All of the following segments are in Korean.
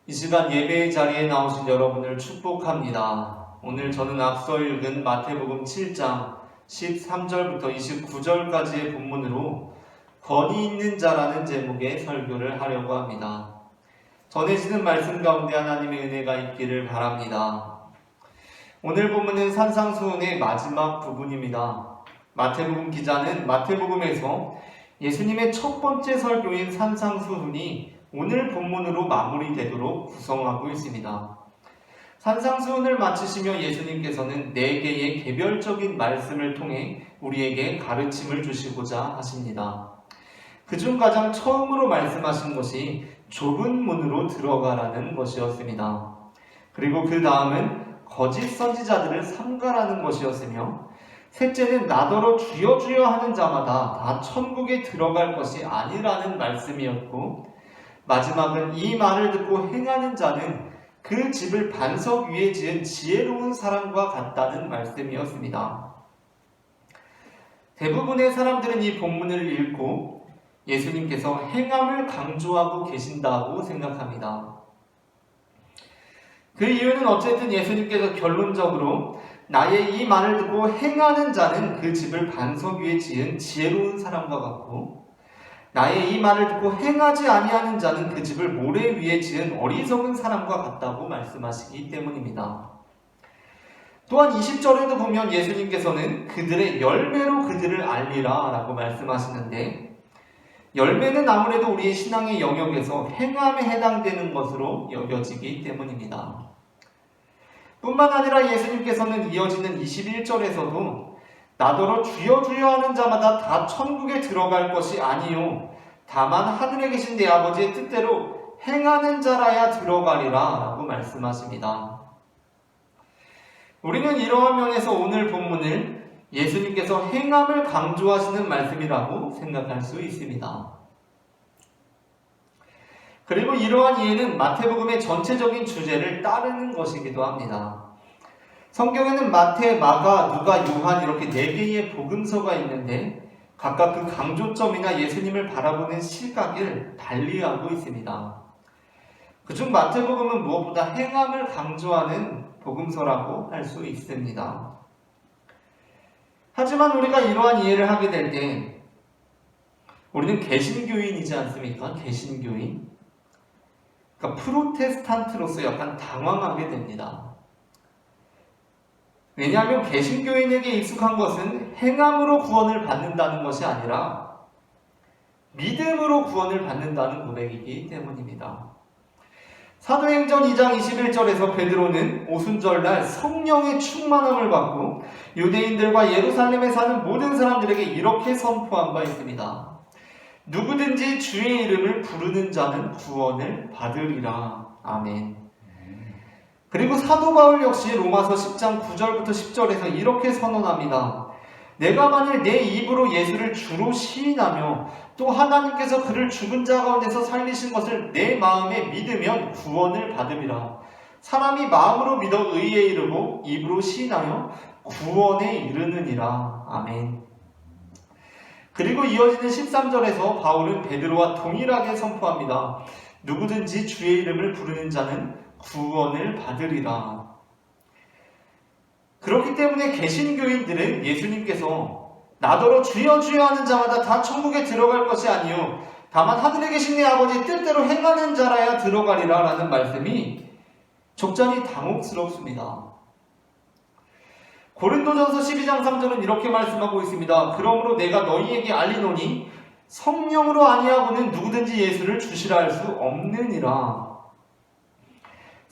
이 시간 예배의 자리에 나오신 여러분을 축복합니다. 오늘 저는 앞서 읽은 마태복음 7장 13절부터 29절까지의 본문으로 권위 있는 자라는 제목의 설교를 하려고 합니다. 전해지는 말씀 가운데 하나님의 은혜가 있기를 바랍니다. 오늘 본문은 산상수훈의 마지막 부분입니다. 마태복음 기자는 마태복음에서 예수님의 첫 번째 설교인 산상수훈이 오늘 본문으로 마무리되도록 구성하고 있습니다. 산상수훈을 마치시며 예수님께서는 4개의 개별적인 말씀을 통해 우리에게 가르침을 주시고자 하십니다. 그중 가장 처음으로 말씀하신 것이 좁은 문으로 들어가라는 것이었습니다. 그리고 그 다음은 거짓 선지자들을 삼가라는 것이었으며, 셋째는 나더러 주여 주여 하는 자마다 다 천국에 들어갈 것이 아니라는 말씀이었고, 마지막은 이 말을 듣고 행하는 자는 그 집을 반석 위에 지은 지혜로운 사람과 같다는 말씀이었습니다. 대부분의 사람들은 이 본문을 읽고 예수님께서 행함을 강조하고 계신다고 생각합니다. 그 이유는 어쨌든 예수님께서 결론적으로 나의 이 말을 듣고 행하는 자는 그 집을 반석 위에 지은 지혜로운 사람과 같고, 나의 이 말을 듣고 행하지 아니하는 자는 그 집을 모래 위에 지은 어리석은 사람과 같다고 말씀하시기 때문입니다. 또한 20절에도 보면 예수님께서는 그들의 열매로 그들을 알리라 라고 말씀하시는데, 열매는 아무래도 우리의 신앙의 영역에서 행함에 해당되는 것으로 여겨지기 때문입니다. 뿐만 아니라 예수님께서는 이어지는 21절에서도 나더러 주여 주여 하는 자마다 다 천국에 들어갈 것이 아니요 다만 하늘에 계신 내 아버지의 뜻대로 행하는 자라야 들어가리라 라고 말씀하십니다. 우리는 이러한 면에서 오늘 본문을 예수님께서 행함을 강조하시는 말씀이라고 생각할 수 있습니다. 그리고 이러한 이해는 마태복음의 전체적인 주제를 따르는 것이기도 합니다. 성경에는 마태, 마가, 누가, 요한 이렇게 4개의 복음서가 있는데 각각 그 강조점이나 예수님을 바라보는 시각을 달리하고 있습니다. 그중 마태복음은 무엇보다 행함을 강조하는 복음서라고 할 수 있습니다. 하지만 우리가 이러한 이해를 하게 될 때 우리는 개신교인이지 않습니까? 개신교인. 그러니까 프로테스탄트로서 약간 당황하게 됩니다. 왜냐하면 개신교인에게 익숙한 것은 행함으로 구원을 받는다는 것이 아니라 믿음으로 구원을 받는다는 고백이기 때문입니다. 사도행전 2장 21절에서 베드로는 오순절날 성령의 충만함을 받고 유대인들과 예루살렘에 사는 모든 사람들에게 이렇게 선포한 바 있습니다. 누구든지 주의 이름을 부르는 자는 구원을 받으리라. 아멘. 그리고 사도 바울 역시 로마서 10장 9절부터 10절에서 이렇게 선언합니다. 내가 만일 내 입으로 예수를 주로 시인하며 또 하나님께서 그를 죽은 자 가운데서 살리신 것을 내 마음에 믿으면 구원을 받으리라. 사람이 마음으로 믿어 의에 이르고 입으로 시인하여 구원에 이르느니라. 아멘. 그리고 이어지는 13절에서 바울은 베드로와 동일하게 선포합니다. 누구든지 주의 이름을 부르는 자는 구원을 받으리라. 그렇기 때문에 개신교인들은 예수님께서 나더러 주여 주여 하는 자마다 다 천국에 들어갈 것이 아니요 다만 하늘에 계신 내 아버지의 뜻대로 행하는 자라야 들어가리라 라는 말씀이 적잖이 당혹스럽습니다. 고린도전서 12장 3절은 이렇게 말씀하고 있습니다. 그러므로 내가 너희에게 알리노니 성령으로 아니하고는 누구든지 예수를 주시라 할 수 없느니라.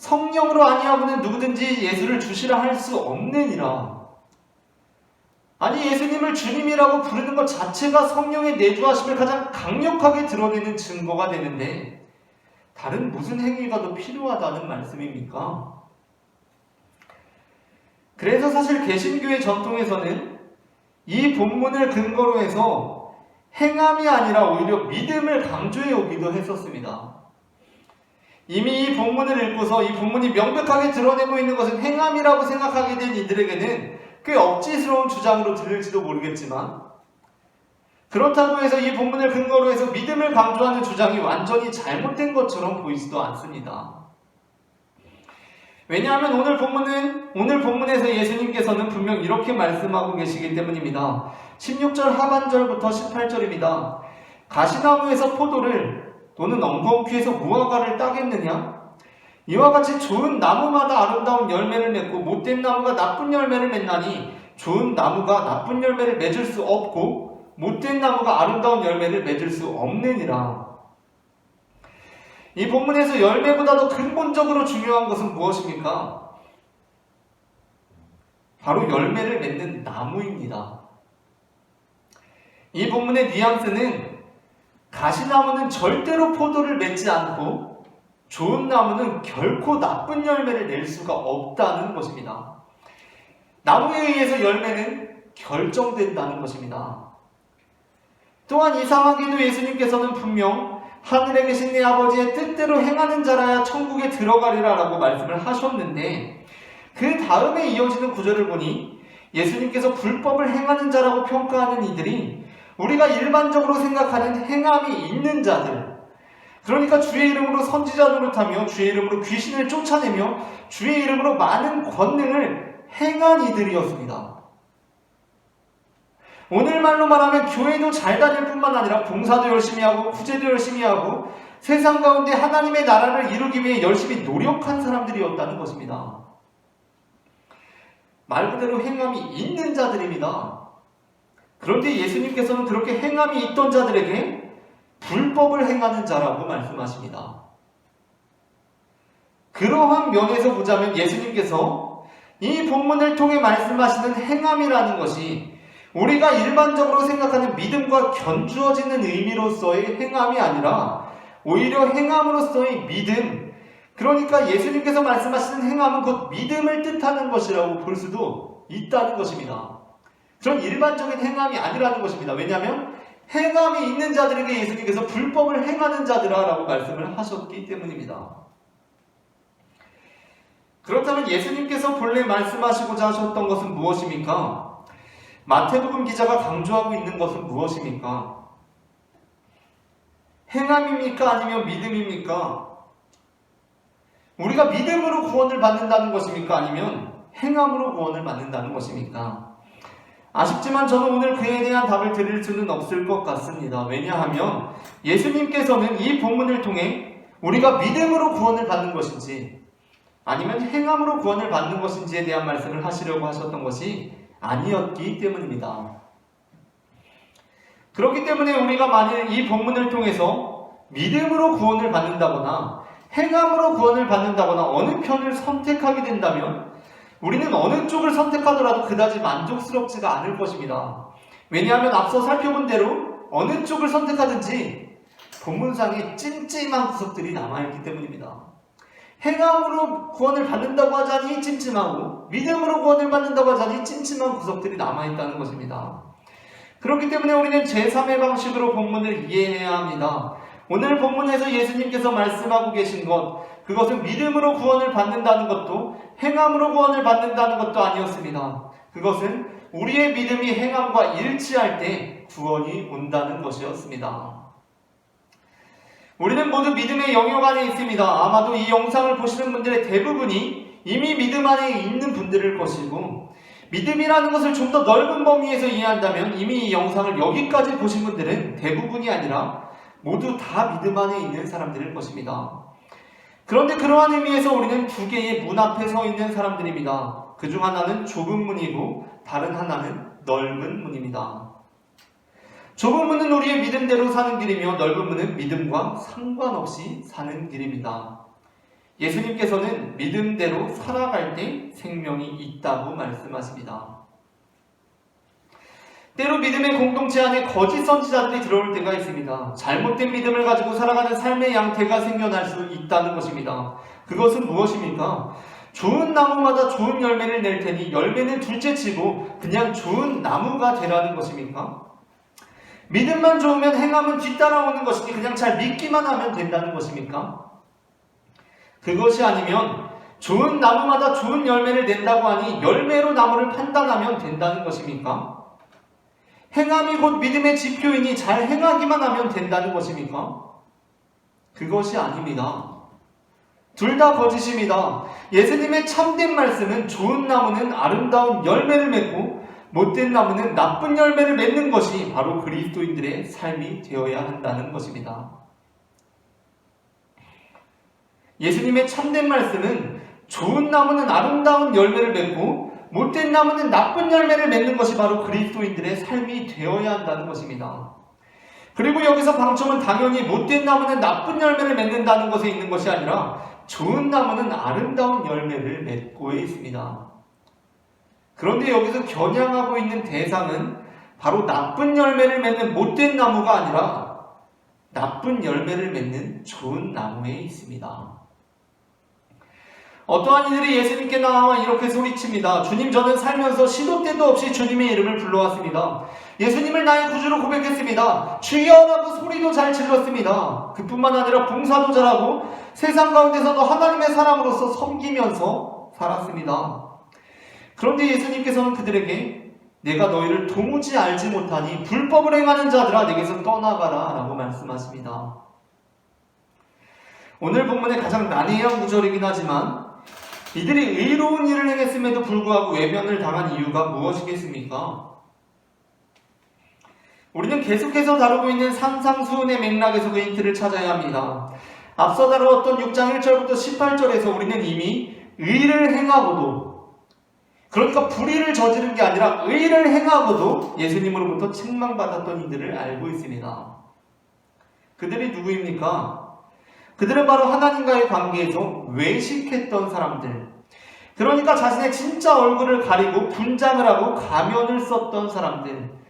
성령으로 아니하고는 누구든지 예수를 주시라 할 수 없느니라. 아니, 예수님을 주님이라고 부르는 것 자체가 성령의 내주하심을 가장 강력하게 드러내는 증거가 되는데 다른 무슨 행위가 더 필요하다는 말씀입니까? 그래서 사실 개신교의 전통에서는 이 본문을 근거로 해서 행함이 아니라 오히려 믿음을 강조해 오기도 했었습니다. 이미 이 본문을 읽고서 이 본문이 명백하게 드러내고 있는 것은 행함이라고 생각하게 된 이들에게는 꽤 억지스러운 주장으로 들릴지도 모르겠지만, 그렇다고 해서 이 본문을 근거로 해서 믿음을 강조하는 주장이 완전히 잘못된 것처럼 보이지도 않습니다. 왜냐하면 오늘 본문에서 예수님께서는 분명 이렇게 말씀하고 계시기 때문입니다. 16절 하반절부터 18절입니다. 가시나무에서 포도를 또는 엉겅퀴에서 무화과를 따겠느냐? 이와 같이 좋은 나무마다 아름다운 열매를 맺고 못된 나무가 나쁜 열매를 맺나니 좋은 나무가 나쁜 열매를 맺을 수 없고 못된 나무가 아름다운 열매를 맺을 수 없느니라. 이 본문에서 열매보다 더 근본적으로 중요한 것은 무엇입니까? 바로 열매를 맺는 나무입니다. 이 본문의 뉘앙스는 가시나무는 절대로 포도를 맺지 않고 좋은 나무는 결코 나쁜 열매를 낼 수가 없다는 것입니다. 나무에 의해서 열매는 결정된다는 것입니다. 또한 이상하게도 예수님께서는 분명 하늘에 계신 내 아버지의 뜻대로 행하는 자라야 천국에 들어가리라 라고 말씀을 하셨는데 그 다음에 이어지는 구절을 보니 예수님께서 불법을 행하는 자라고 평가하는 이들이 우리가 일반적으로 생각하는 행함이 있는 자들, 그러니까 주의 이름으로 선지자 노릇하며 주의 이름으로 귀신을 쫓아내며 주의 이름으로 많은 권능을 행한 이들이었습니다. 오늘 말로 말하면 교회도 잘 다닐 뿐만 아니라 봉사도 열심히 하고 구제도 열심히 하고 세상 가운데 하나님의 나라를 이루기 위해 열심히 노력한 사람들이었다는 것입니다. 말 그대로 행함이 있는 자들입니다. 그런데 예수님께서는 그렇게 행함이 있던 자들에게 불법을 행하는 자라고 말씀하십니다. 그러한 면에서 보자면 예수님께서 이 본문을 통해 말씀하시는 행함이라는 것이 우리가 일반적으로 생각하는 믿음과 견주어지는 의미로서의 행함이 아니라 오히려 행함으로서의 믿음, 그러니까 예수님께서 말씀하시는 행함은 곧 믿음을 뜻하는 것이라고 볼 수도 있다는 것입니다. 그런 일반적인 행함이 아니라는 것입니다. 왜냐하면 행함이 있는 자들에게 예수님께서 불법을 행하는 자들아 라고 말씀을 하셨기 때문입니다. 그렇다면 예수님께서 본래 말씀하시고자 하셨던 것은 무엇입니까? 마태복음 기자가 강조하고 있는 것은 무엇입니까? 행함입니까? 아니면 믿음입니까? 우리가 믿음으로 구원을 받는다는 것입니까? 아니면 행함으로 구원을 받는다는 것입니까? 아쉽지만 저는 오늘 그에 대한 답을 드릴 수는 없을 것 같습니다. 왜냐하면 예수님께서는 이 본문을 통해 우리가 믿음으로 구원을 받는 것인지 아니면 행함으로 구원을 받는 것인지에 대한 말씀을 하시려고 하셨던 것이 아니었기 때문입니다. 그렇기 때문에 우리가 만일 이 본문을 통해서 믿음으로 구원을 받는다거나 행함으로 구원을 받는다거나 어느 편을 선택하게 된다면 우리는 어느 쪽을 선택하더라도 그다지 만족스럽지가 않을 것입니다. 왜냐하면 앞서 살펴본 대로 어느 쪽을 선택하든지 본문상에 찜찜한 구석들이 남아있기 때문입니다. 행함으로 구원을 받는다고 하자니 찜찜하고 믿음으로 구원을 받는다고 하자니 찜찜한 구석들이 남아있다는 것입니다. 그렇기 때문에 우리는 제3의 방식으로 본문을 이해해야 합니다. 오늘 본문에서 예수님께서 말씀하고 계신 것, 그것은 믿음으로 구원을 받는다는 것도 행함으로 구원을 받는다는 것도 아니었습니다. 그것은 우리의 믿음이 행함과 일치할 때 구원이 온다는 것이었습니다. 우리는 모두 믿음의 영역 안에 있습니다. 아마도 이 영상을 보시는 분들의 대부분이 이미 믿음 안에 있는 분들일 것이고, 믿음이라는 것을 좀 더 넓은 범위에서 이해한다면 이미 이 영상을 여기까지 보신 분들은 대부분이 아니라 모두 다 믿음 안에 있는 사람들일 것입니다. 그런데 그러한 의미에서 우리는 두 개의 문 앞에 서 있는 사람들입니다. 그중 하나는 좁은 문이고 다른 하나는 넓은 문입니다. 좁은 문은 우리의 믿음대로 사는 길이며 넓은 문은 믿음과 상관없이 사는 길입니다. 예수님께서는 믿음대로 살아갈 때 생명이 있다고 말씀하십니다. 때로 믿음의 공동체 안에 거짓 선지자들이 들어올 때가 있습니다. 잘못된 믿음을 가지고 살아가는 삶의 양태가 생겨날 수 있다는 것입니다. 그것은 무엇입니까? 좋은 나무마다 좋은 열매를 낼 테니 열매는 둘째치고 그냥 좋은 나무가 되라는 것입니까? 믿음만 좋으면 행함은 뒤따라오는 것이니 그냥 잘 믿기만 하면 된다는 것입니까? 그것이 아니면 좋은 나무마다 좋은 열매를 낸다고 하니 열매로 나무를 판단하면 된다는 것입니까? 행함이 곧 믿음의 지표이니 잘 행하기만 하면 된다는 것입니까? 그것이 아닙니다. 둘 다 거짓입니다. 예수님의 참된 말씀은 좋은 나무는 아름다운 열매를 맺고 못된 나무는 나쁜 열매를 맺는 것이 바로 그리스도인들의 삶이 되어야 한다는 것입니다. 예수님의 참된 말씀은 좋은 나무는 아름다운 열매를 맺고 못된 나무는 나쁜 열매를 맺는 것이 바로 그리스도인들의 삶이 되어야 한다는 것입니다. 그리고 여기서 방점은 당연히 못된 나무는 나쁜 열매를 맺는다는 것에 있는 것이 아니라 좋은 나무는 아름다운 열매를 맺고에 있습니다. 그런데 여기서 겨냥하고 있는 대상은 바로 나쁜 열매를 맺는 못된 나무가 아니라 나쁜 열매를 맺는 좋은 나무에 있습니다. 어떠한 이들이 예수님께 나와 이렇게 소리칩니다. 주님, 저는 살면서 시도 때도 없이 주님의 이름을 불러왔습니다. 예수님을 나의 구주로 고백했습니다. 주여라고 소리도 잘 질렀습니다. 그뿐만 아니라 봉사도 잘하고 세상 가운데서도 하나님의 사람으로서 섬기면서 살았습니다. 그런데 예수님께서는 그들에게 내가 너희를 도무지 알지 못하니 불법을 행하는 자들아 내게서 떠나가라 라고 말씀하십니다. 오늘 본문의 가장 난해한 구절이긴 하지만 이들이 의로운 일을 행했음에도 불구하고 외면을 당한 이유가 무엇이겠습니까? 우리는 계속해서 다루고 있는 산상수훈의 맥락에서 그 힌트를 찾아야 합니다. 앞서 다루었던 6장 1절부터 18절에서 우리는 이미 의를 행하고도, 그러니까 불의를 저지른 게 아니라 의를 행하고도 예수님으로부터 책망받았던 이들을 알고 있습니다. 그들이 누구입니까? 그들은 바로 하나님과의 관계에서 외식했던 사람들, 그러니까 자신의 진짜 얼굴을 가리고 분장을 하고 가면을 썼던 사람들,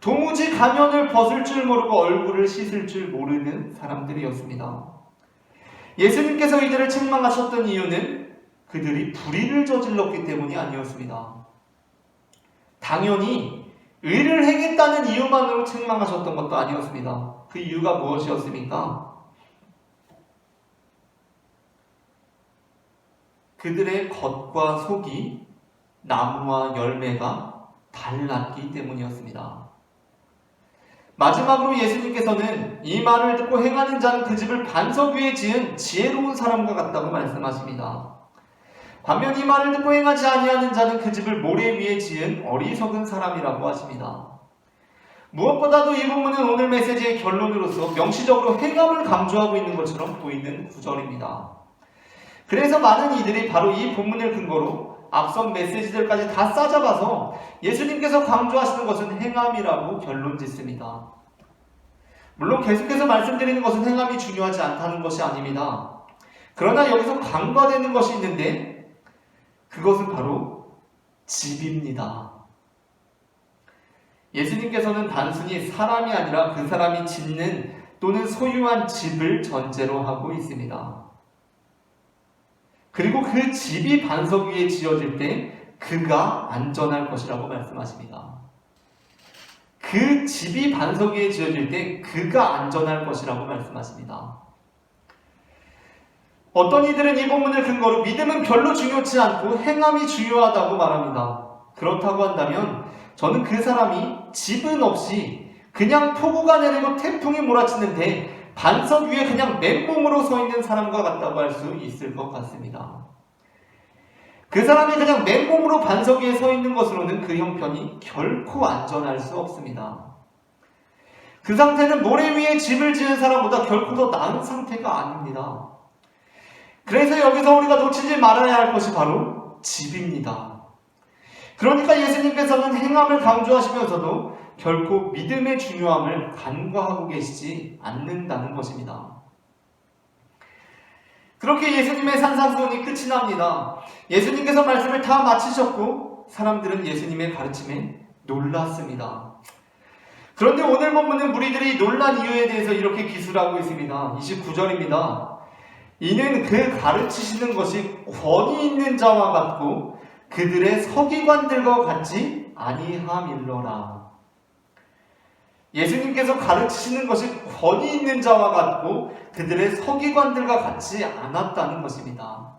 도무지 가면을 벗을 줄 모르고 얼굴을 씻을 줄 모르는 사람들이었습니다. 예수님께서 이들을 책망하셨던 이유는 그들이 불의를 저질렀기 때문이 아니었습니다. 당연히 의를 행했다는 이유만으로 책망하셨던 것도 아니었습니다. 그 이유가 무엇이었습니까? 그들의 겉과 속이 나무와 열매가 달랐기 때문이었습니다. 마지막으로 예수님께서는 이 말을 듣고 행하는 자는 그 집을 반석 위에 지은 지혜로운 사람과 같다고 말씀하십니다. 반면 이 말을 듣고 행하지 아니하는 자는 그 집을 모래 위에 지은 어리석은 사람이라고 하십니다. 무엇보다도 이 부분은 오늘 메시지의 결론으로서 명시적으로 행함을 강조하고 있는 것처럼 보이는 구절입니다. 그래서 많은 이들이 바로 이 본문을 근거로 앞선 메시지들까지 다 싸잡아서 예수님께서 강조하시는 것은 행함이라고 결론 짓습니다. 물론 계속해서 말씀드리는 것은 행함이 중요하지 않다는 것이 아닙니다. 그러나 여기서 간과되는 것이 있는데 그것은 바로 집입니다. 예수님께서는 단순히 사람이 아니라 그 사람이 짓는 또는 소유한 집을 전제로 하고 있습니다. 그리고 그 집이 반석 위에 지어질 때 그가 안전할 것이라고 말씀하십니다. 그 집이 반석 위에 지어질 때 그가 안전할 것이라고 말씀하십니다. 어떤 이들은 이 본문을 근거로 믿음은 별로 중요치 않고 행함이 중요하다고 말합니다. 그렇다고 한다면 저는 그 사람이 집은 없이 그냥 폭우가 내리고 태풍이 몰아치는데 반석 위에 그냥 맨몸으로 서 있는 사람과 같다고 할 수 있을 것 같습니다. 그 사람이 그냥 맨몸으로 반석 위에 서 있는 것으로는 그 형편이 결코 안전할 수 없습니다. 그 상태는 모래 위에 집을 지은 사람보다 결코 더 나은 상태가 아닙니다. 그래서 여기서 우리가 놓치지 말아야 할 것이 바로 집입니다. 그러니까 예수님께서는 행함을 강조하시면서도 결코 믿음의 중요함을 간과하고 계시지 않는다는 것입니다. 그렇게 예수님의 산상수훈이 끝이 납니다. 예수님께서 말씀을 다 마치셨고 사람들은 예수님의 가르침에 놀랐습니다. 그런데 오늘 본문은 무리들이 놀란 이유에 대해서 이렇게 기술하고 있습니다. 29절입니다. 이는 그 가르치시는 것이 권위 있는 자와 같고 그들의 서기관들과 같지 아니함일러라. 예수님께서 가르치시는 것이 권위 있는 자와 같고 그들의 서기관들과 같지 않았다는 것입니다.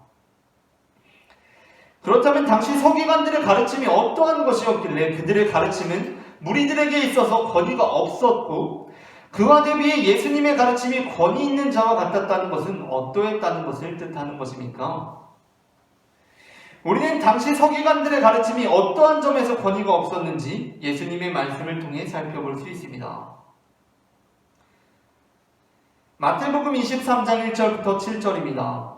그렇다면 당시 서기관들의 가르침이 어떠한 것이었길래 그들의 가르침은 무리들에게 있어서 권위가 없었고 그와 대비해 예수님의 가르침이 권위 있는 자와 같았다는 것은 어떠했다는 것을 뜻하는 것입니까? 우리는 당시 서기관들의 가르침이 어떠한 점에서 권위가 없었는지 예수님의 말씀을 통해 살펴볼 수 있습니다. 마태복음 23장 1절부터 7절입니다.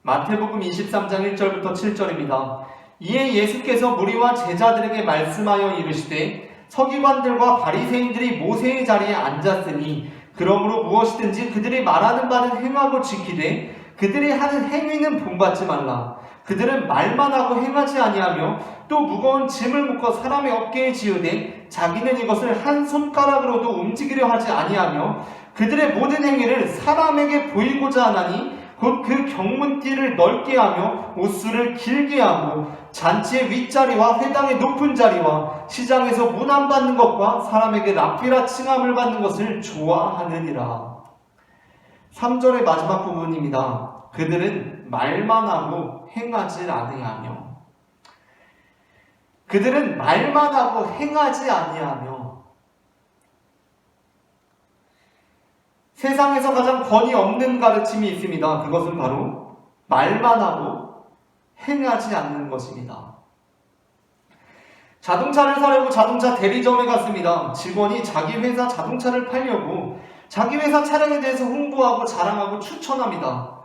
마태복음 23장 1절부터 7절입니다. 이에 예수께서 무리와 제자들에게 말씀하여 이르시되 서기관들과 바리새인들이 모세의 자리에 앉았으니 그러므로 무엇이든지 그들이 말하는 바는 행하고 지키되 그들이 하는 행위는 본받지 말라. 그들은 말만 하고 행하지 아니하며 또 무거운 짐을 묶어 사람의 어깨에 지우되 자기는 이것을 한 손가락으로도 움직이려 하지 아니하며 그들의 모든 행위를 사람에게 보이고자 하나니 곧 그 경문띠를 넓게 하며 옷수를 길게 하고 잔치의 윗자리와 회당의 높은 자리와 시장에서 문안 받는 것과 사람에게 랍비라 칭함을 받는 것을 좋아하느니라. 3절의 마지막 부분입니다. 그들은 말만 하고 행하지 아니하며 그들은 말만 하고 행하지 아니하며 세상에서 가장 권위 없는 가르침이 있습니다. 그것은 바로 말만 하고 행하지 않는 것입니다. 자동차를 사려고 자동차 대리점에 갔습니다. 직원이 자기 회사 자동차를 팔려고 자기 회사 차량에 대해서 홍보하고 자랑하고 추천합니다.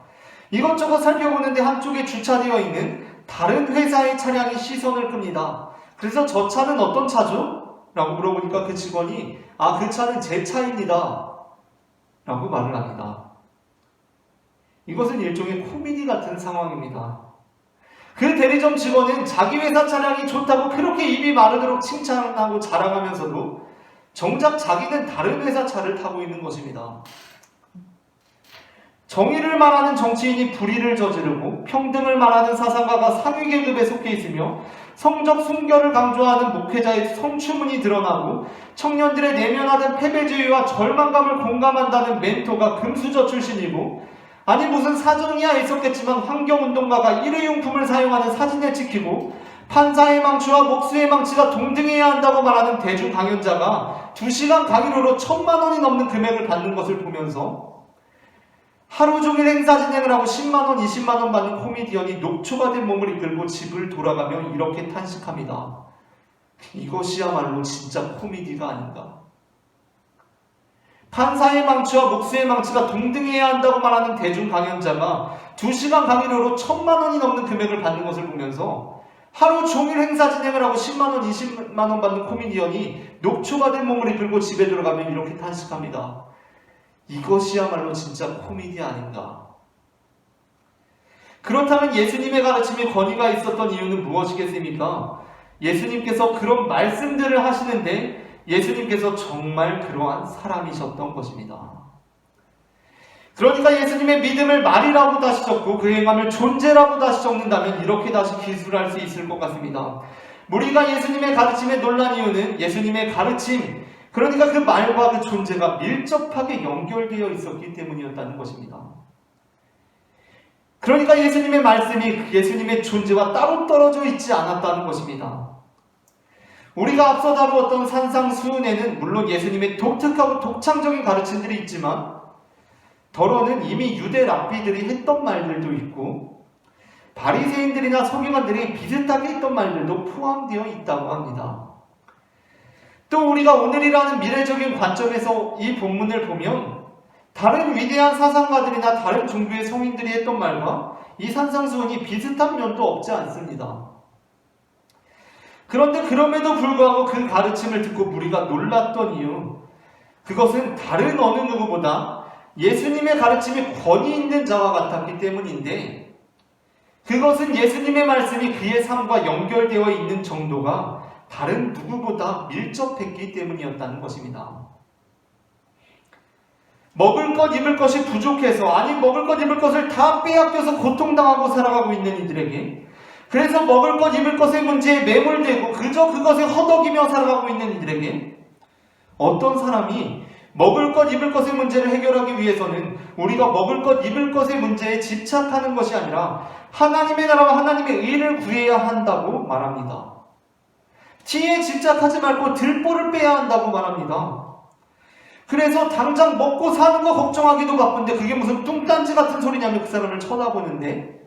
이것저것 살펴보는데 한쪽에 주차되어 있는 다른 회사의 차량이 시선을 끕니다. 그래서 저 차는 어떤 차죠? 라고 물어보니까 그 직원이 그 차는 제 차입니다. 라고 말을 합니다. 이것은 일종의 코미디 같은 상황입니다. 그 대리점 직원은 자기 회사 차량이 좋다고 그렇게 입이 마르도록 칭찬하고 자랑하면서도 정작 자기는 다른 회사 차를 타고 있는 것입니다. 정의를 말하는 정치인이 불의를 저지르고 평등을 말하는 사상가가 상위 계급에 속해 있으며 성적 순결을 강조하는 목회자의 성추문이 드러나고 청년들의 내면화된 패배주의와 절망감을 공감한다는 멘토가 금수저 출신이고 아니 무슨 사정이야 있었겠지만 환경운동가가 일회용품을 사용하는 사진을 찍히고 판사의 망치와 목수의 망치가 동등해야 한다고 말하는 대중 강연자가 2시간 강의료로 1,000만 원이 넘는 금액을 받는 것을 보면서 하루 종일 행사 진행을 하고 10만 원, 20만 원 받는 코미디언이 녹초가 된 몸을 이끌고 집을 돌아가며 이렇게 탄식합니다. 이것이야말로 진짜 코미디가 아닌가. 판사의 망치와 목수의 망치가 동등해야 한다고 말하는 대중 강연자가 2시간 강의료로 1,000만 원이 넘는 금액을 받는 것을 보면서 하루 종일 행사 진행을 하고 10만 원, 20만 원 받는 코미디언이 녹초가 된 몸을 이끌고 집에 들어가며 이렇게 탄식합니다. 이것이야말로 진짜 코미디 아닌가. 그렇다면 예수님의 가르침에 권위가 있었던 이유는 무엇이겠습니까? 예수님께서 그런 말씀들을 하시는데 예수님께서 정말 그러한 사람이셨던 것입니다. 그러니까 예수님의 믿음을 말이라고 다시 적고 그 행함을 존재라고 다시 적는다면 이렇게 다시 기술할 수 있을 것 같습니다. 우리가 예수님의 가르침에 놀란 이유는 예수님의 가르침, 그러니까 그 말과 그 존재가 밀접하게 연결되어 있었기 때문이었다는 것입니다. 그러니까 예수님의 말씀이 예수님의 존재와 따로 떨어져 있지 않았다는 것입니다. 우리가 앞서 다루었던 산상수훈에는 물론 예수님의 독특하고 독창적인 가르침들이 있지만 더러는 이미 유대 랍비들이 했던 말들도 있고 바리새인들이나 서기관들이 비슷하게 했던 말들도 포함되어 있다고 합니다. 또 우리가 오늘이라는 미래적인 관점에서 이 본문을 보면 다른 위대한 사상가들이나 다른 종교의 성인들이 했던 말과 이 산상수훈이 비슷한 면도 없지 않습니다. 그런데 그럼에도 불구하고 그 가르침을 듣고 우리가 놀랐던 이유, 그것은 다른 어느 누구보다 예수님의 가르침이 권위 있는 자와 같았기 때문인데 그것은 예수님의 말씀이 그의 삶과 연결되어 있는 정도가 다른 누구보다 밀접했기 때문이었다는 것입니다. 먹을 것, 입을 것이 부족해서 먹을 것, 입을 것을 다 빼앗겨서 고통당하고 살아가고 있는 이들에게 그래서 먹을 것, 입을 것의 문제에 매몰되고 그저 그것에 허덕이며 살아가고 있는 이들에게 어떤 사람이 먹을 것, 입을 것의 문제를 해결하기 위해서는 우리가 먹을 것, 입을 것의 문제에 집착하는 것이 아니라 하나님의 나라와 하나님의 의를 구해야 한다고 말합니다. 티에 집착하지 말고 들보를 빼야 한다고 말합니다. 그래서 당장 먹고 사는 거 걱정하기도 바쁜데 그게 무슨 뚱딴지 같은 소리냐며 그 사람을 쳐다보는데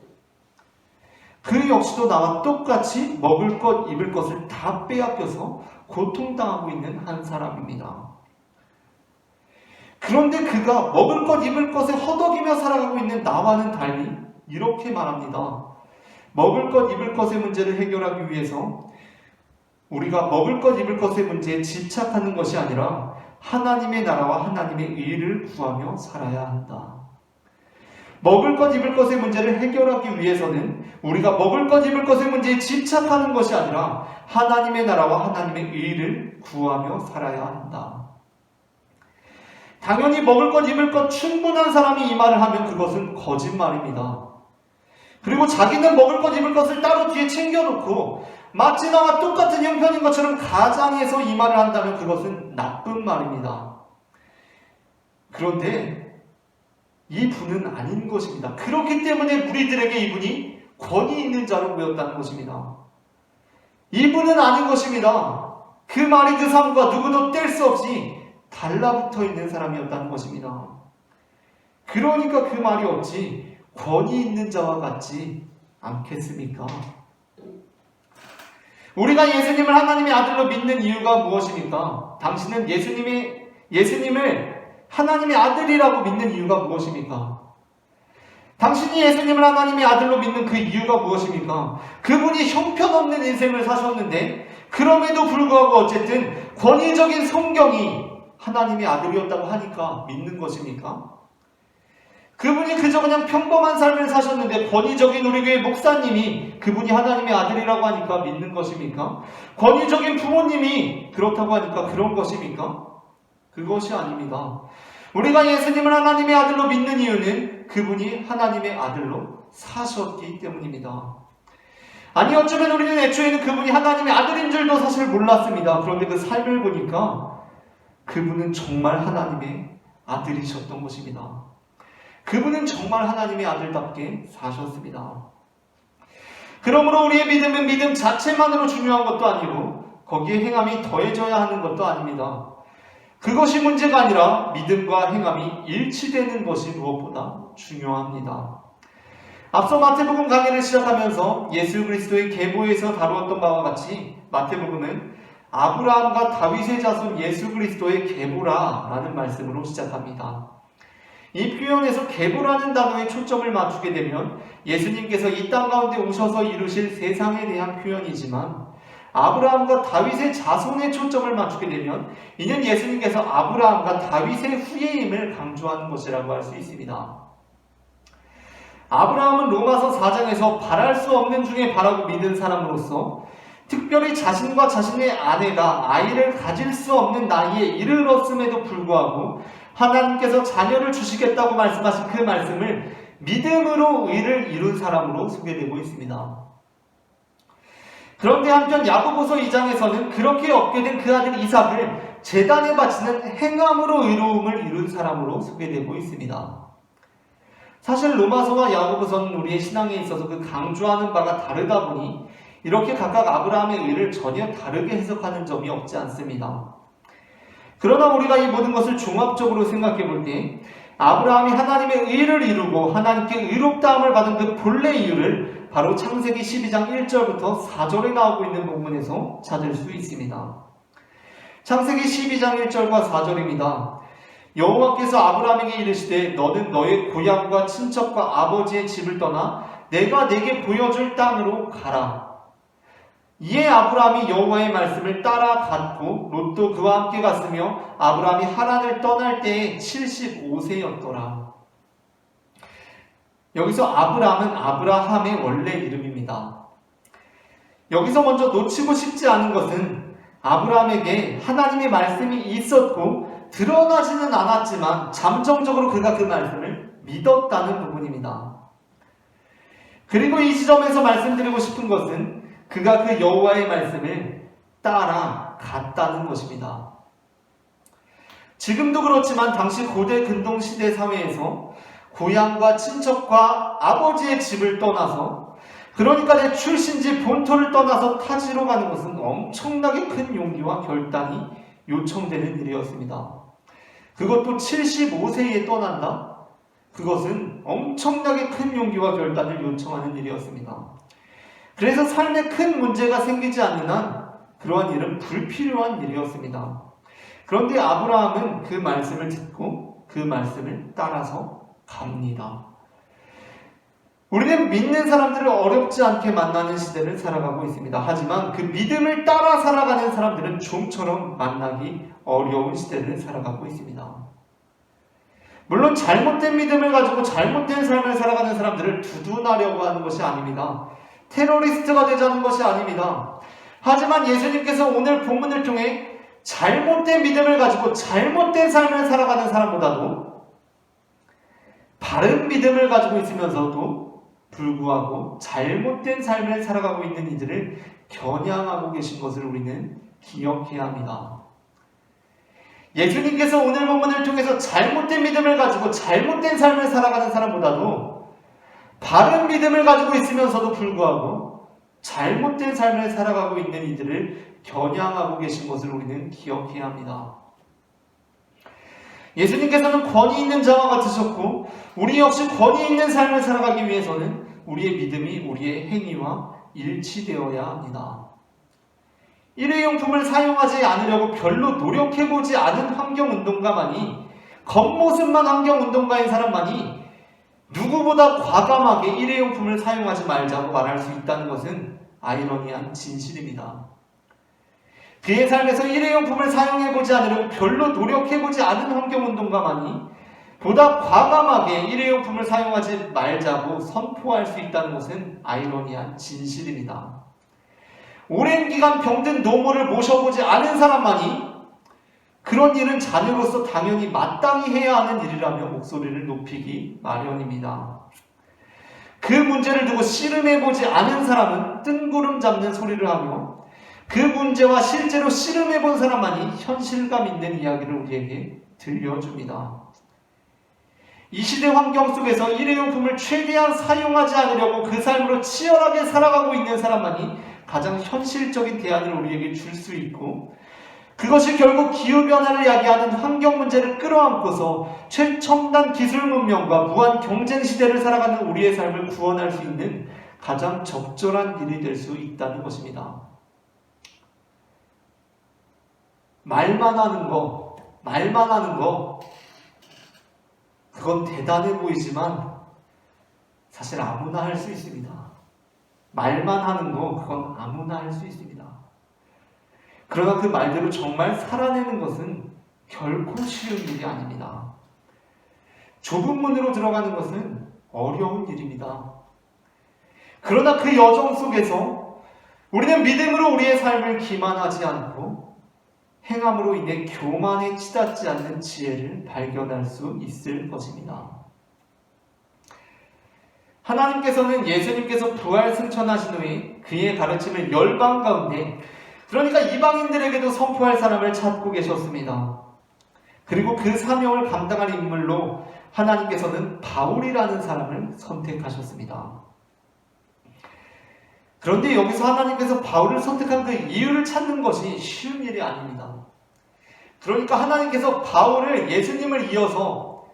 그 역시도 나와 똑같이 먹을 것, 입을 것을 다 빼앗겨서 고통당하고 있는 한 사람입니다. 그런데 그가 먹을 것, 입을 것에 허덕이며 살아가고 있는 나와는 달리 이렇게 말합니다. 먹을 것, 입을 것의 문제를 해결하기 위해서 우리가 먹을 것, 입을 것의 문제에 집착하는 것이 아니라 하나님의 나라와 하나님의 의를 구하며 살아야 한다. 먹을 것, 입을 것의 문제를 해결하기 위해서는 우리가 먹을 것, 입을 것의 문제에 집착하는 것이 아니라 하나님의 나라와 하나님의 의를 구하며 살아야 한다. 당연히 먹을 것, 입을 것 충분한 사람이 이 말을 하면 그것은 거짓말입니다. 그리고 자기는 먹을 것, 입을 것을 따로 뒤에 챙겨놓고 마치 나와 똑같은 형편인 것처럼 가장해서 이 말을 한다면 그것은 나쁜 말입니다. 그런데 이분은 아닌 것입니다. 그렇기 때문에 무리들에게 이분이 권위 있는 자로 보였다는 것입니다. 이분은 아닌 것입니다. 그 말이 그 삶과 누구도 뗄 수 없이 달라붙어 있는 사람이었다는 것입니다. 그러니까 그 말이 어찌 권위 있는 자와 같지 않겠습니까? 우리가 예수님을 하나님의 아들로 믿는 이유가 무엇입니까? 당신은 예수님을 하나님의 아들이라고 믿는 이유가 무엇입니까? 당신이 예수님을 하나님의 아들로 믿는 그 이유가 무엇입니까? 그분이 형편없는 인생을 사셨는데 그럼에도 불구하고 어쨌든 권위적인 성경이 하나님의 아들이었다고 하니까 믿는 것입니까? 그분이 그저 그냥 평범한 삶을 사셨는데 권위적인 우리 교회 목사님이 그분이 하나님의 아들이라고 하니까 믿는 것입니까? 권위적인 부모님이 그렇다고 하니까 그런 것입니까? 그것이 아닙니다. 우리가 예수님을 하나님의 아들로 믿는 이유는 그분이 하나님의 아들로 사셨기 때문입니다. 아니 어쩌면 우리는 애초에는 그분이 하나님의 아들인 줄도 사실 몰랐습니다. 그런데 그 삶을 보니까 그분은 정말 하나님의 아들이셨던 것입니다. 그분은 정말 하나님의 아들답게 사셨습니다. 그러므로 우리의 믿음은 믿음 자체만으로 중요한 것도 아니고 거기에 행함이 더해져야 하는 것도 아닙니다. 그것이 문제가 아니라 믿음과 행함이 일치되는 것이 무엇보다 중요합니다. 앞서 마태복음 강의를 시작하면서 예수 그리스도의 계보에서 다루었던 바와 같이 마태복음은 아브라함과 다윗의 자손 예수 그리스도의 계보라라는 말씀으로 시작합니다. 이 표현에서 계보라는 단어에 초점을 맞추게 되면 예수님께서 이 땅 가운데 오셔서 이루실 세상에 대한 표현이지만 아브라함과 다윗의 자손에 초점을 맞추게 되면 이는 예수님께서 아브라함과 다윗의 후예임을 강조하는 것이라고 할 수 있습니다. 아브라함은 로마서 4장에서 바랄 수 없는 중에 바라고 믿은 사람으로서 특별히 자신과 자신의 아내가 아이를 가질 수 없는 나이에 이르렀음에도 불구하고 하나님께서 자녀를 주시겠다고 말씀하신 그 말씀을 믿음으로 의를 이룬 사람으로 소개되고 있습니다. 그런데 한편 야고보서 2장에서는 그렇게 얻게 된 그 아들 이삭을 제단에 바치는 행함으로 의로움을 이룬 사람으로 소개되고 있습니다. 사실 로마서와 야고보서는 우리의 신앙에 있어서 그 강조하는 바가 다르다 보니 이렇게 각각 아브라함의 의를 전혀 다르게 해석하는 점이 없지 않습니다. 그러나 우리가 이 모든 것을 종합적으로 생각해 볼 때 아브라함이 하나님의 의를 이루고 하나님께 의롭다함을 받은 그 본래 이유를 바로 창세기 12장 1절부터 4절에 나오고 있는 본문에서 찾을 수 있습니다. 창세기 12장 1절과 4절입니다. 여호와께서 아브라함에게 이르시되 너는 너의 고향과 친척과 아버지의 집을 떠나 내가 내게 보여줄 땅으로 가라. 이에 아브라함이 여호와의 말씀을 따라갔고 롯도 그와 함께 갔으며 아브라함이 하란을 떠날 때에 75세였더라. 여기서 아브라함은 아브라함의 원래 이름입니다. 여기서 먼저 놓치고 싶지 않은 것은 아브라함에게 하나님의 말씀이 있었고 드러나지는 않았지만 잠정적으로 그가 그 말씀을 믿었다는 부분입니다. 그리고 이 지점에서 말씀드리고 싶은 것은 그가 그 여호와의 말씀을 따라갔다는 것입니다. 지금도 그렇지만 당시 고대 근동시대 사회에서 고향과 친척과 아버지의 집을 떠나서 그러니까 내 출신지 본토를 떠나서 타지로 가는 것은 엄청나게 큰 용기와 결단이 요청되는 일이었습니다. 그것도 75세에 떠난다? 그것은 엄청나게 큰 용기와 결단을 요청하는 일이었습니다. 그래서 삶에 큰 문제가 생기지 않는 한 그러한 일은 불필요한 일이었습니다. 그런데 아브라함은 그 말씀을 듣고 그 말씀을 따라서 갑니다. 우리는 믿는 사람들을 어렵지 않게 만나는 시대를 살아가고 있습니다. 하지만 그 믿음을 따라 살아가는 사람들은 좀처럼 만나기 어려운 시대를 살아가고 있습니다. 물론 잘못된 믿음을 가지고 잘못된 삶을 살아가는 사람들을 두둔하려고 하는 것이 아닙니다. 테러리스트가 되자는 것이 아닙니다. 하지만 예수님께서 오늘 본문을 통해 잘못된 믿음을 가지고 잘못된 삶을 살아가는 사람보다도 바른 믿음을 가지고 있으면서도 불구하고 잘못된 삶을 살아가고 있는 이들을 겨냥하고 계신 것을 우리는 기억해야 합니다. 예수님께서 오늘 본문을 통해서 잘못된 믿음을 가지고 잘못된 삶을 살아가는 사람보다도 바른 믿음을 가지고 있으면서도 불구하고 잘못된 삶을 살아가고 있는 이들을 겨냥하고 계신 것을 우리는 기억해야 합니다. 예수님께서는 권위 있는 자와 같으셨고 우리 역시 권위 있는 삶을 살아가기 위해서는 우리의 믿음이 우리의 행위와 일치되어야 합니다. 일회용품을 사용하지 않으려고 별로 노력해보지 않은 환경운동가만이, 겉모습만 환경운동가인 사람만이 누구보다 과감하게 일회용품을 사용하지 말자고 말할 수 있다는 것은 아이러니한 진실입니다. 그의 삶에서 일회용품을 사용해보지 않으려고 별로 노력해보지 않은 환경운동가만이 보다 과감하게 일회용품을 사용하지 말자고 선포할 수 있다는 것은 아이러니한 진실입니다. 오랜 기간 병든 노모를 모셔보지 않은 사람만이 그런 일은 자녀로서 당연히 마땅히 해야 하는 일이라며 목소리를 높이기 마련입니다. 그 문제를 두고 씨름해보지 않은 사람은 뜬구름 잡는 소리를 하며 그 문제와 실제로 씨름해본 사람만이 현실감 있는 이야기를 우리에게 들려줍니다. 이 시대 환경 속에서 일회용품을 최대한 사용하지 않으려고 그 삶으로 치열하게 살아가고 있는 사람만이 가장 현실적인 대안을 우리에게 줄 수 있고 그것이 결국 기후변화를 야기하는 환경 문제를 끌어안고서 최첨단 기술 문명과 무한 경쟁 시대를 살아가는 우리의 삶을 구원할 수 있는 가장 적절한 일이 될 수 있다는 것입니다. 말만 하는 거 그건 대단해 보이지만 사실 아무나 할 수 있습니다. 말만 하는 거 그건 아무나 할 수 있습니다. 그러나 그 말대로 정말 살아내는 것은 결코 쉬운 일이 아닙니다. 좁은 문으로 들어가는 것은 어려운 일입니다. 그러나 그 여정 속에서 우리는 믿음으로 우리의 삶을 기만하지 않고 행함으로 인해 교만에 치닫지 않는 지혜를 발견할 수 있을 것입니다. 하나님께서는 예수님께서 부활 승천하신 후에 그의 가르침을 열방 가운데, 그러니까 이방인들에게도 선포할 사람을 찾고 계셨습니다. 그리고 그 사명을 감당할 인물로 하나님께서는 바울이라는 사람을 선택하셨습니다. 그런데 여기서 하나님께서 바울을 선택한 그 이유를 찾는 것이 쉬운 일이 아닙니다. 그러니까 하나님께서 바울을 예수님을 이어서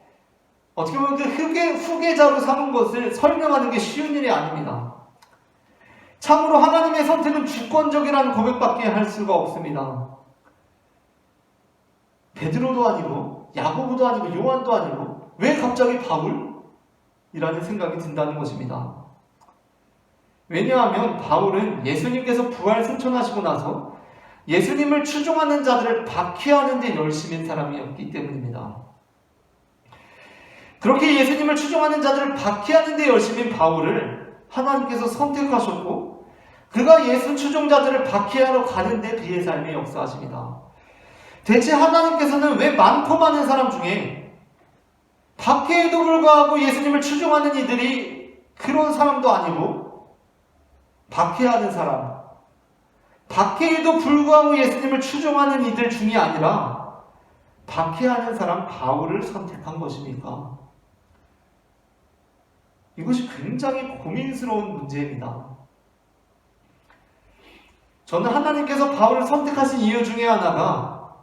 어떻게 보면 그 후계자로 삼은 것을 설명하는 게 쉬운 일이 아닙니다. 참으로 하나님의 선택은 주권적이라는 고백밖에 할 수가 없습니다. 베드로도 아니고 야고보도 아니고 요한도 아니고 왜 갑자기 바울이라는 생각이 든다는 것입니다. 왜냐하면 바울은 예수님께서 부활 승천하시고 나서 예수님을 추종하는 자들을 박해하는 데 열심인 사람이었기 때문입니다. 그렇게 예수님을 추종하는 자들을 박해하는 데 열심인 바울을 하나님께서 선택하셨고 그가 예수 추종자들을 박해하러 가는데 그의 삶에 역사하십니다. 대체 하나님께서는 왜 많고 많은 사람 중에 박해에도 불구하고 예수님을 추종하는 이들이 그런 사람도 아니고 박해하는 사람, 박해에도 불구하고 예수님을 추종하는 이들 중이 아니라 박해하는 사람 바울을 선택한 것입니까? 이것이 굉장히 고민스러운 문제입니다. 저는 하나님께서 바울을 선택하신 이유 중에 하나가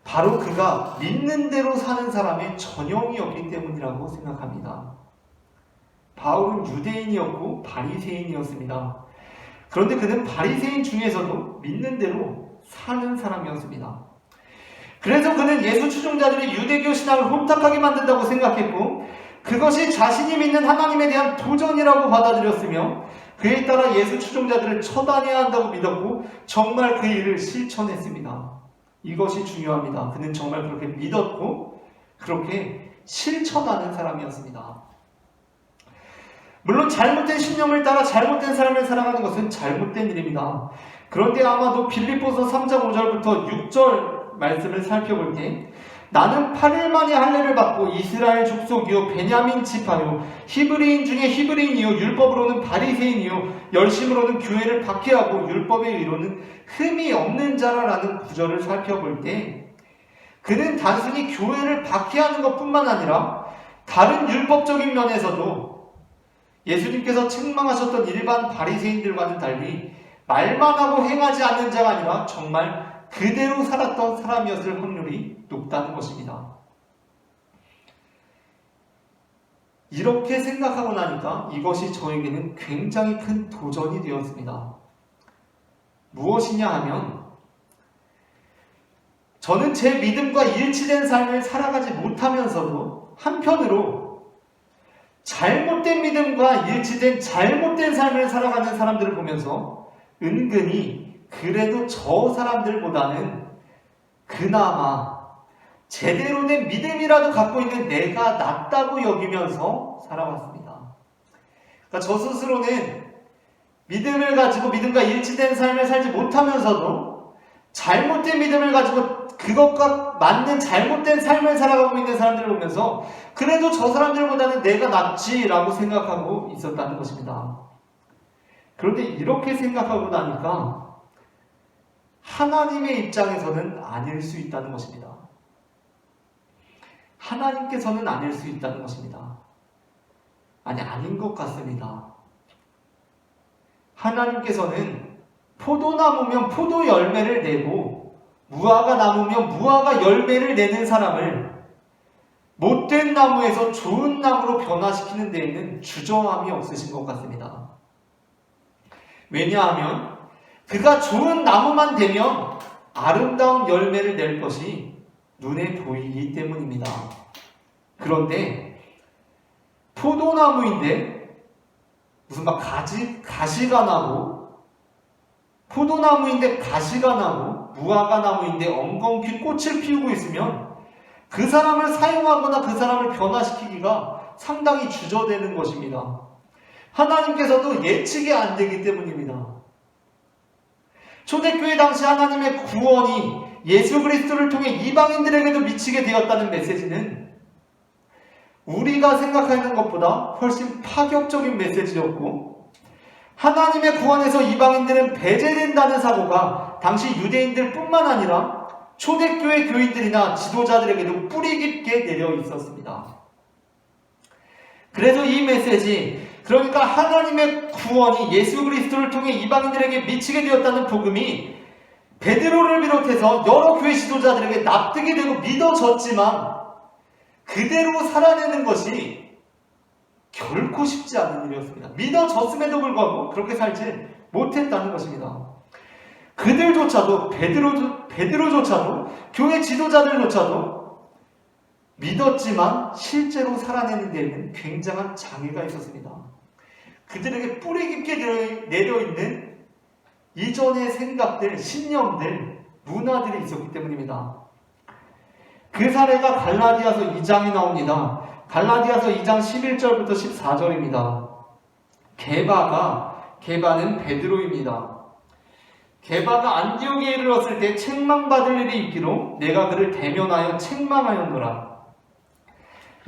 바로 그가 믿는 대로 사는 사람의 전형이었기 때문이라고 생각합니다. 바울은 유대인이었고 바리새인이었습니다. 그런데 그는 바리새인 중에서도 믿는 대로 사는 사람이었습니다. 그래서 그는 예수 추종자들이 유대교 신앙을 혼탁하게 만든다고 생각했고 그것이 자신이 믿는 하나님에 대한 도전이라고 받아들였으며 그에 따라 예수 추종자들을 처단해야 한다고 믿었고 정말 그 일을 실천했습니다. 이것이 중요합니다. 그는 정말 그렇게 믿었고 그렇게 실천하는 사람이었습니다. 물론 잘못된 신념을 따라 잘못된 삶을 살아가는 것은 잘못된 일입니다. 그런데 아마도 빌립보서 3장 5절부터 6절 말씀을 살펴볼 때 나는 8일 만에 할례를 받고 이스라엘 족속이요 베냐민 지파요 히브리인 중에 히브리인이요 율법으로는 바리새인이요 열심으로는 교회를 박해하고 율법의 의로는 흠이 없는 자라라는 구절을 살펴볼 때 그는 단순히 교회를 박해하는 것뿐만 아니라 다른 율법적인 면에서도 예수님께서 책망하셨던 일반 바리새인들과는 달리 말만 하고 행하지 않는 자가 아니라 정말 그대로 살았던 사람이었을 확률이 높다는 것입니다. 이렇게 생각하고 나니까 이것이 저에게는 굉장히 큰 도전이 되었습니다. 무엇이냐 하면 저는 제 믿음과 일치된 삶을 살아가지 못하면서도 한편으로 잘못된 믿음과 일치된 잘못된 삶을 살아가는 사람들을 보면서 은근히 그래도 저 사람들보다는 그나마 제대로 된 믿음이라도 갖고 있는 내가 낫다고 여기면서 살아왔습니다. 그러니까 저 스스로는 믿음을 가지고 믿음과 일치된 삶을 살지 못하면서도 잘못된 믿음을 가지고 그것과 맞는 잘못된 삶을 살아가고 있는 사람들을 보면서 그래도 저 사람들보다는 내가 낫지라고 생각하고 있었다는 것입니다. 그런데 이렇게 생각하고 나니까 하나님의 입장에서는 아닐 수 있다는 것입니다. 하나님께서는 아닐 수 있다는 것입니다. 아니, 아닌 것 같습니다. 하나님께서는 포도나무면 포도 열매를 내고 무화과 나무면 무화과 열매를 내는 사람을 못된 나무에서 좋은 나무로 변화시키는 데에는 주저함이 없으신 것 같습니다. 왜냐하면 그가 좋은 나무만 되면 아름다운 열매를 낼 것이 눈에 보이기 때문입니다. 그런데 포도나무인데 무슨 막 가시가 나고 포도나무인데 가시가 나고 무화과 나무인데 엉겅퀴 꽃을 피우고 있으면 그 사람을 사용하거나 그 사람을 변화시키기가 상당히 주저되는 것입니다. 하나님께서도 예측이 안 되기 때문입니다. 초대교회 당시 하나님의 구원이 예수 그리스도를 통해 이방인들에게도 미치게 되었다는 메시지는 우리가 생각하는 것보다 훨씬 파격적인 메시지였고 하나님의 구원에서 이방인들은 배제된다는 사고가 당시 유대인들 뿐만 아니라 초대교회 교인들이나 지도자들에게도 뿌리 깊게 내려 있었습니다. 그래서 이 메시지, 그러니까 하나님의 구원이 예수 그리스도를 통해 이방인들에게 미치게 되었다는 복음이 베드로를 비롯해서 여러 교회 지도자들에게 납득이 되고 믿어졌지만 그대로 살아내는 것이 결코 쉽지 않은 일이었습니다. 믿어졌음에도 불구하고 그렇게 살지 못했다는 것입니다. 그들조차도 베드로조차도 교회 지도자들조차도 믿었지만 실제로 살아내는 데에는 굉장한 장애가 있었습니다. 그들에게 뿌리 깊게 내려있는 이전의 생각들, 신념들, 문화들이 있었기 때문입니다. 그 사례가 갈라디아서 2장에 나옵니다. 갈라디아서 2장 11절부터 14절입니다. 게바는 베드로입니다. 게바가 안디옥에 이르렀을 때 책망받을 일이 있기로 내가 그를 대면하여 책망하였노라.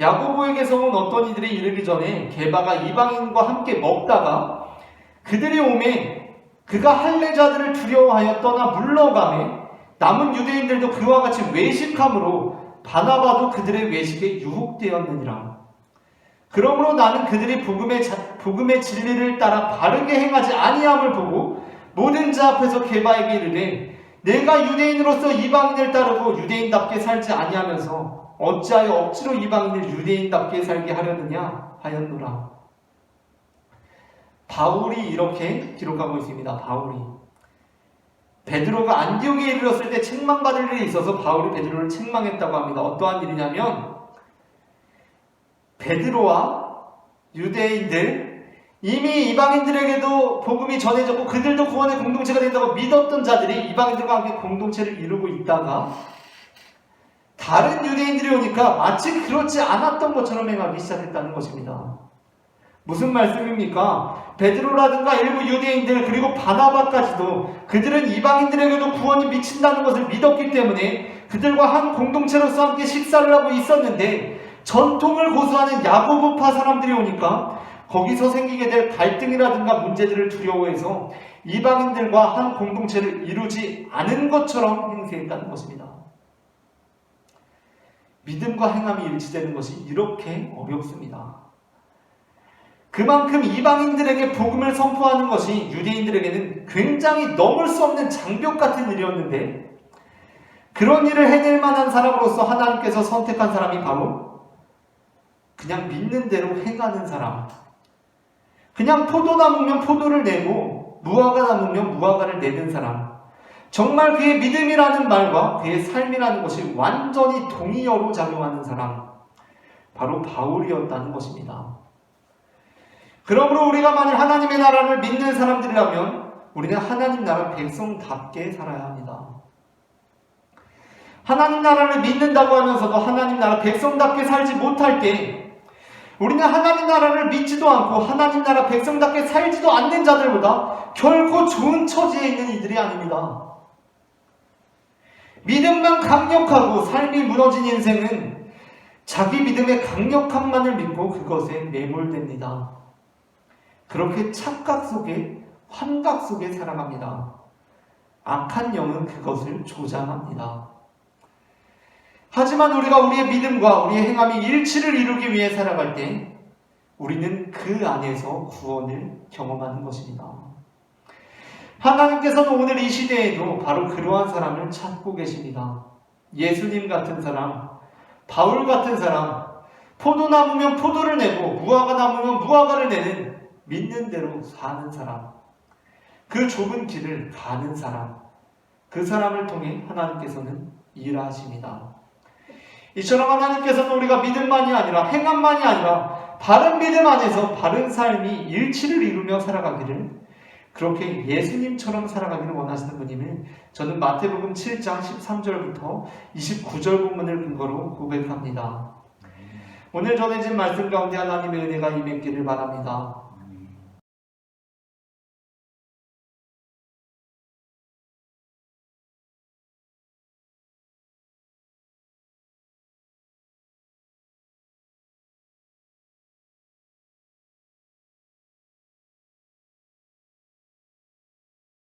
야고보에게서 온 어떤 이들이 이르기 전에 게바가 이방인과 함께 먹다가 그들이 오매 그가 할례자들을 두려워하여 떠나 물러가매 남은 유대인들도 그와 같이 외식함으로 바나바도 그들의 외식에 유혹되었느니라. 그러므로 나는 그들이 복음의 진리를 따라 바르게 행하지 아니함을 보고 모든 자 앞에서 게바에게 이르되 내가 유대인으로서 이방인을 따르고 유대인답게 살지 아니하면서 어찌하여 억지로 이방인을 유대인답게 살게 하려느냐 하였노라. 바울이 이렇게 기록하고 있습니다. 바울이 베드로가 안디옥에 이르렀을 때 책망받을 일이 있어서 바울이 베드로를 책망했다고 합니다. 어떠한 일이냐면 베드로와 유대인들, 이미 이방인들에게도 복음이 전해졌고 그들도 구원의 공동체가 된다고 믿었던 자들이 이방인들과 함께 공동체를 이루고 있다가 다른 유대인들이 오니까 마치 그렇지 않았던 것처럼 행하기 시작했다는 것입니다. 무슨 말씀입니까? 베드로라든가 일부 유대인들 그리고 바나바까지도 그들은 이방인들에게도 구원이 미친다는 것을 믿었기 때문에 그들과 한 공동체로서 함께 식사를 하고 있었는데 전통을 고수하는 야고보파 사람들이 오니까 거기서 생기게 될 갈등이라든가 문제들을 두려워해서 이방인들과 한 공동체를 이루지 않은 것처럼 행세했다는 것입니다. 믿음과 행함이 일치되는 것이 이렇게 어렵습니다. 그만큼 이방인들에게 복음을 선포하는 것이 유대인들에게는 굉장히 넘을 수 없는 장벽 같은 일이었는데 그런 일을 해낼 만한 사람으로서 하나님께서 선택한 사람이 바로 그냥 믿는 대로 행하는 사람, 그냥 포도나무면 포도를 내고 무화과 나무면 무화과를 내는 사람, 정말 그의 믿음이라는 말과 그의 삶이라는 것이 완전히 동의어로 작용하는 사람, 바로 바울이었다는 것입니다. 그러므로 우리가 만일 하나님의 나라를 믿는 사람들이라면 우리는 하나님 나라 백성답게 살아야 합니다. 하나님 나라를 믿는다고 하면서도 하나님 나라 백성답게 살지 못할 때 우리는 하나님 나라를 믿지도 않고 하나님 나라 백성답게 살지도 않는 자들보다 결코 좋은 처지에 있는 이들이 아닙니다. 믿음만 강력하고 삶이 무너진 인생은 자기 믿음의 강력함만을 믿고 그것에 매몰됩니다. 그렇게 착각 속에 환각 속에 살아갑니다. 악한 영은 그것을 조장합니다. 하지만 우리가 우리의 믿음과 우리의 행함이 일치를 이루기 위해 살아갈 때 우리는 그 안에서 구원을 경험하는 것입니다. 하나님께서는 오늘 이 시대에도 바로 그러한 사람을 찾고 계십니다. 예수님 같은 사람, 바울 같은 사람, 포도나무면 포도를 내고 무화과 나무면 무화과를 내는 믿는 대로 사는 사람, 그 좁은 길을 가는 사람, 그 사람을 통해 하나님께서는 일하십니다. 이처럼 하나님께서는 우리가 믿음만이 아니라 행함만이 아니라 바른 믿음 안에서 바른 삶이 일치를 이루며 살아가기를, 그렇게 예수님처럼 살아가기를 원하시는 분임을 저는 마태복음 7장 13절부터 29절 본문을 근거로 고백합니다. 오늘 전해진 말씀 가운데 하나님의 은혜가 임했기를 바랍니다.